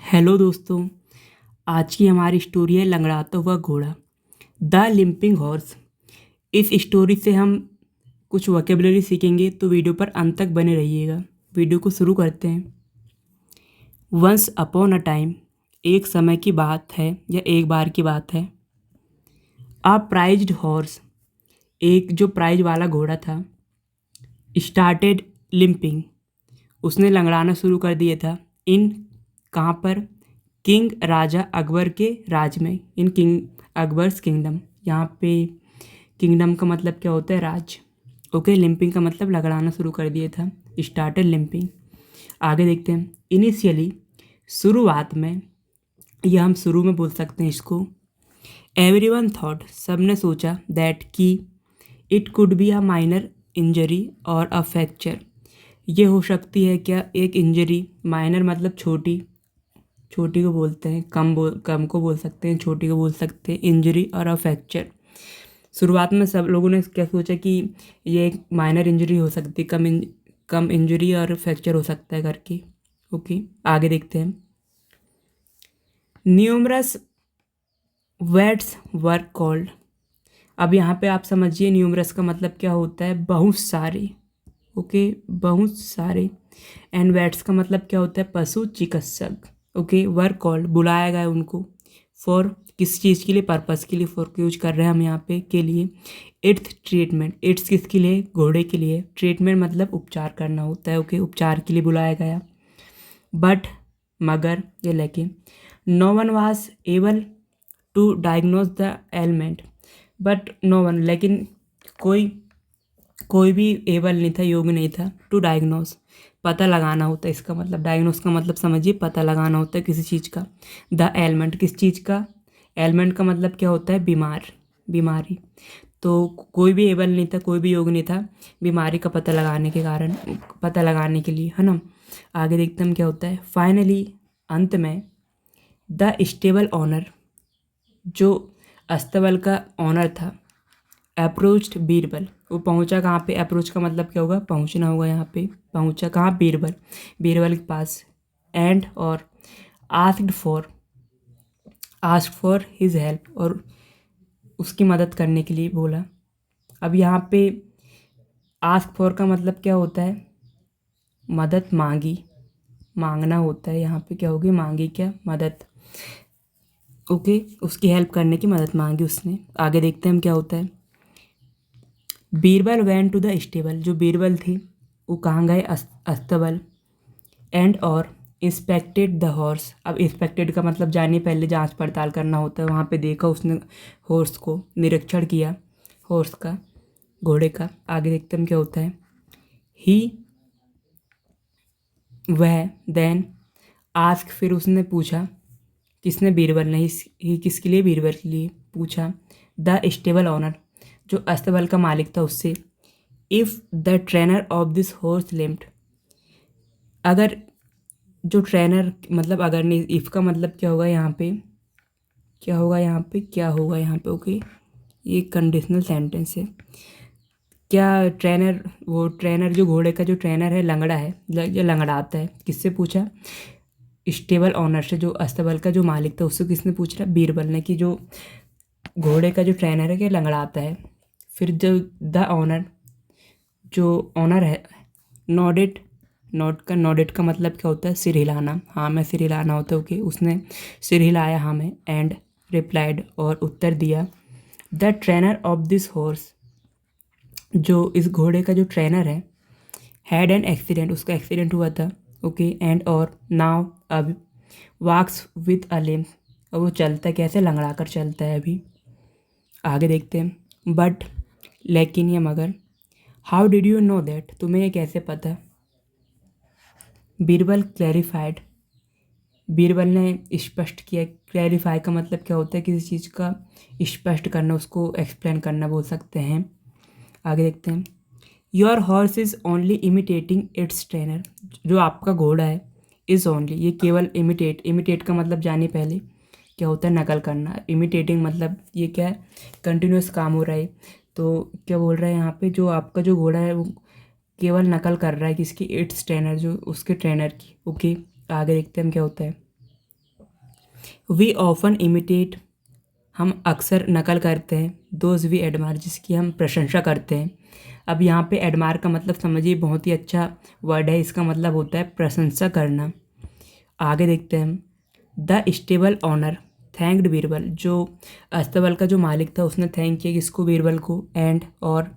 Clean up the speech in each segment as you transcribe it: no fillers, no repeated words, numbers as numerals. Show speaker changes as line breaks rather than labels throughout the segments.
Hello दोस्तों। आज की हमारी स्टोरी है लंगड़ाता हुआ घोड़ा, द लिम्पिंग हॉर्स। इस स्टोरी से हम कुछ वोकेबलरी सीखेंगे, तो वीडियो पर अंत तक बने रहिएगा। वीडियो को शुरू करते हैं। वंस अपॉन अ टाइम, एक समय की बात है या एक बार की बात है। अ प्राइज्ड हॉर्स, एक जो प्राइज वाला घोड़ा था, स्टार्टेड लिम्पिंग, उसने लंगड़ाना शुरू कर दिया था। इन कहाँ पर? किंग राजा अकबर के राज में, इन किंग अकबर्स किंगडम। यहाँ पे किंगडम का मतलब क्या होता है? राज। ओके, लिम्पिंग का मतलब लगड़ाना शुरू कर दिया था, स्टार्टेड लिम्पिंग। आगे देखते हैं। इनिशियली, शुरुआत में, यह हम शुरू में बोल सकते हैं इसको। एवरीवन थॉट, सब ने सोचा, दैट कि it could be a minor injury और अ फ्रैक्चर, ये हो सकती है क्या एक इंजरी। माइनर मतलब छोटी, छोटी को बोलते हैं, कम को बोल सकते हैं, छोटी को बोल सकते हैं इंजरी, और अ फ्रैक्चर। शुरुआत में सब लोगों ने क्या सोचा कि ये एक माइनर इंजरी हो सकती है, कम इंजरी और फ्रैक्चर हो सकता है करके। ओके, आगे देखते हैं। Numerous words were called. अब यहाँ पे आप समझिए न्यूमरस का मतलब क्या होता है? बहुत सारे। ओके, बहुत सारे। एंड वेट्स का मतलब क्या होता है? पशु चिकित्सक। ओके, वर कॉल्ड, बुलाया गया उनको। फॉर, किस चीज़ के लिए? पर्पस के लिए, फॉर यूज कर रहे हैं हम यहाँ पे, के लिए। इट्स ट्रीटमेंट, इट्स किसके लिए? घोड़े के लिए। ट्रीटमेंट मतलब उपचार करना होता है। ओके, उपचार के लिए बुलाया गया। बट, मगर या लेकिन, no one was able to diagnose the element. But no one, लेकिन कोई कोई भी एबल नहीं था, योग्य नहीं था, टू डायग्नोस, पता लगाना होता है इसका मतलब। डायग्नोस का मतलब समझिए, पता लगाना होता है किसी चीज़ का। द एलिमेंट, किस चीज़ का? एलिमेंट का मतलब क्या होता है? बीमार, बीमारी। तो कोई भी एबल नहीं था, कोई भी योग्य नहीं था बीमारी का पता लगाने के कारण, पता लगाने के लिए, है ना। आगे देखते हम क्या होता है। फाइनली, अंत में, द स्टेबल ऑनर, जो अस्तबल का ऑनर था, अप्रोच्ड बीरबल, वो पहुंचा कहाँ पे? अप्रोच का मतलब क्या होगा? पहुंचना होगा। यहाँ पे पहुंचा कहाँ? बीरबल, बीरबल के पास। एंड, और आस्क्ड फॉर हिज हेल्प, और उसकी मदद करने के लिए बोला। अब यहाँ पे आस्क फॉर का मतलब क्या होता है? मदद मांगी, मांगना होता है। यहाँ पे क्या होगी? मांगी क्या? मदद। ओके, उसकी हेल्प करने की मदद मांगी उसने। आगे देखते हैं हम क्या होता है। Birbal went to the stable, जो बीरबल थे वो कहाँ गए? अस्तबल। एंड, और इंस्पेक्टेड द हॉर्स। अब इंस्पेक्टेड का मतलब जानिए, पहले जांच पड़ताल करना होता है। वहाँ पे देखा उसने हॉर्स को, निरीक्षण किया हॉर्स का, घोड़े का। आगे देखते हम क्या होता है। ही, वह, देन, आस्क, फिर उसने पूछा। किसने? बीरबल ने। ही किसके लिए? बीरबल के लिए पूछा। द स्टेबल ऑनर, जो अस्तबल का मालिक था, उससे। If the trainer of this horse limped, अगर जो ट्रेनर, मतलब अगर नहीं, इफ़ का मतलब क्या होगा यहाँ पे? क्या होगा यहाँ पे? क्या होगा यहाँ पे? ओके, ये कंडीशनल सेंटेंस है। क्या ट्रेनर, वो ट्रेनर जो घोड़े का जो ट्रेनर है, लंगड़ा है, जो लंगड़ाता है, किससे पूछा? स्टेबल ऑनर से, जो अस्तबल का जो मालिक था, उससे किसने पूछ रहा? बीरबल ने, कि जो घोड़े का जो ट्रेनर है क्या लंगड़ाता है। फिर जो द ऑनर, जो ऑनर है, नॉडेड, नॉडेड का मतलब क्या होता है? सिर हिलाना, हाँ में सिर हिलाना होता है। ओके, उसने सिर हिलाया हाँ में। एंड रिप्लाइड, और उत्तर दिया। The trainer of this horse, जो इस घोड़े का जो ट्रेनर है, हैड एन एक्सीडेंट, उसका एक्सीडेंट हुआ था। ओके, एंड, और नाउ, अब, वॉक्स विथ अ लिम्प, और वो चलता कैसे? लंगड़ा कर चलता है अभी। आगे देखते हैं। बट, लेकिन या मगर, how did you know that, तुम्हें ये कैसे पता? बीरबल क्लैरिफाइड, बीरबल ने स्पष्ट किया। क्लैरिफाई का मतलब क्या होता है? किसी चीज़ का स्पष्ट करना, उसको एक्सप्लेन करना बोल सकते हैं। आगे देखते हैं। Your horse is only imitating it's trainer, जो आपका घोड़ा है, इज़ ओनली, ये केवल इमिटेट, इमिटेट का मतलब जानिए पहले क्या होता है? नकल करना। इमिटेटिंग मतलब ये क्या है? कंटिन्यूस काम हो रहा है। तो क्या बोल रहा है यहाँ पे? जो आपका जो घोड़ा है वो केवल नकल कर रहा है किसकी? इट्स ट्रेनर, जो उसके ट्रेनर की। ओके, आगे देखते हैं हम क्या होता है। वी ऑफन इमिटेट, हम अक्सर नकल करते हैं। दोज वी एडमायर, जिसकी हम प्रशंसा करते हैं। अब यहाँ पे एडमायर का मतलब समझिए, बहुत ही अच्छा वर्ड है। इसका मतलब होता है प्रशंसा करना। आगे देखते हैं हम। The stable owner thanked Birbal, जो अस्तबल का जो मालिक था उसने थैंक किया किसको, बीरबल को। एंड और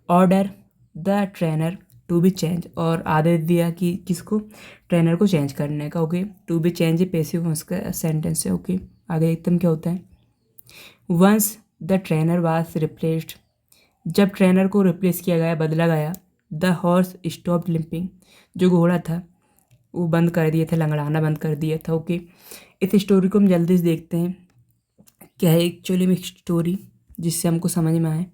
order the trainer to be change, और आदेश दिया कि किसको, ट्रेनर को चेंज करने का। Okay, to be change passive voice का सेंटेंस है। ओके, आगे एकदम क्या होता है। Once the trainer was replaced, जब ट्रेनर को रिप्लेस किया गया, बदला गया। द हॉर्स स्टॉप लिम्पिंग, जो घोड़ा था वो बंद कर दिया था, लंगड़ाना बंद कर दिया था। ओके, इस स्टोरी को हम जल्दी से देखते हैं क्या है एक्चुअली में स्टोरी, जिससे हमको समझ में आए।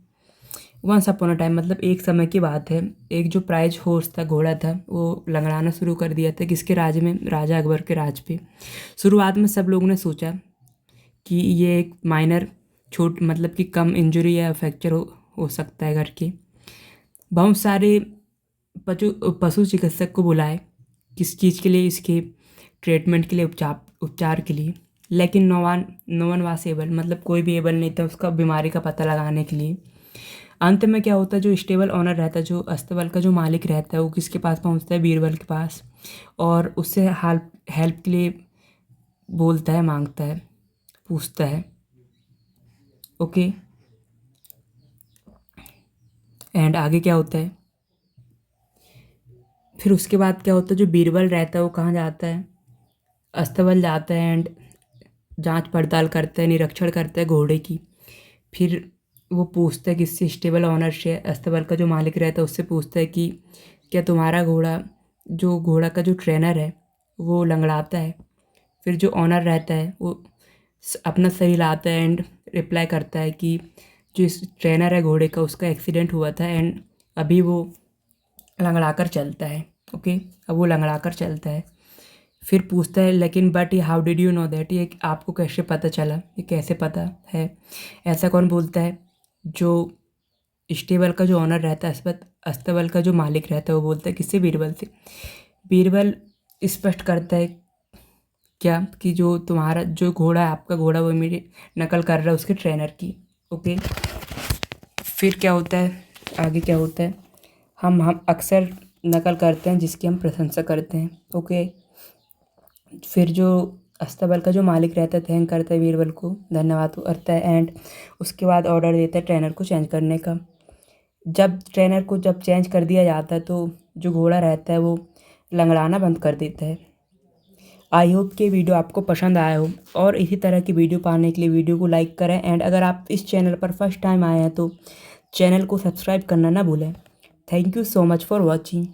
वंस अपॉन अ टाइम, मतलब एक समय की बात है, एक जो प्राइज हॉर्स था, घोड़ा था, वो लंगड़ाना शुरू कर दिया था। किसके राज में, राजा अकबर के राज पे। शुरुआत में सब लोगों ने सोचा कि ये एक माइनर छोट मतलब कि कम इंजरी या फ्रैक्चर हो सकता है करके। बहुत सारे पशु चिकित्सक को बुलाए, किस चीज़ के लिए, इसके ट्रीटमेंट के लिए, उपचार के लिए। लेकिन नो वन वास एबल, मतलब कोई भी एबल नहीं था उसका बीमारी का पता लगाने के लिए। अंत में क्या होता है, जो स्टेबल ओनर रहता है, जो अस्तबल का जो मालिक रहता है, वो किसके पास पहुंचता है, बीरबल के पास, और उससे हेल्प के लिए बोलता है, मांगता है, पूछता है। ओके, एंड आगे क्या होता है, फिर उसके बाद क्या होता है, जो बीरबल रहता है वो कहाँ जाता है, अस्तबल जाता है एंड जांच पड़ताल करता है, निरीक्षण करता है घोड़े की। फिर वो पूछता है किससे, स्टेबल ऑनर से, अस्तबल का जो मालिक रहता है उससे पूछता है कि क्या तुम्हारा घोड़ा, जो घोड़ा का जो ट्रेनर है वो लंगड़ाता है। फिर जो ऑनर रहता है वो अपना सही लाता है एंड रिप्लाई करता है कि जो इस ट्रेनर है घोड़े का, उसका एक्सीडेंट हुआ था एंड अभी वो लंगड़ा कर चलता है। ओके, अब वो लंगड़ा कर चलता है। फिर पूछता है लेकिन but how did you know that, ये आपको कैसे पता चला, ये कैसे पता है। ऐसा कौन बोलता है, जो स्टेबल का जो ऑनर रहता है, अस्तबल का जो मालिक रहता है, वो बोलता है किससे, बीरबल से। बीरबल स्पष्ट करता है क्या, कि जो तुम्हारा जो घोड़ा है, आपका घोड़ा, वो मेरी नकल कर रहा है उसके ट्रेनर की। ओके, फिर क्या होता है, आगे क्या होता है, हम अक्सर नकल करते हैं जिसकी हम प्रशंसा करते हैं। ओके, फिर जो अस्तबल का जो मालिक रहता है थैंक करता है बीरबल को, धन्यवाद करता है एंड उसके बाद ऑर्डर देता है ट्रेनर को चेंज करने का। जब ट्रेनर को जब चेंज कर दिया जाता है तो जो घोड़ा रहता है वो लंगड़ाना बंद कर देता है। आई होप कि वीडियो आपको पसंद आया हो, और इसी तरह की वीडियो पाने के लिए वीडियो को लाइक करें एंड अगर आप इस चैनल पर फर्स्ट टाइम आए हैं तो चैनल को सब्सक्राइब करना ना भूलें। Thank you so much for watching.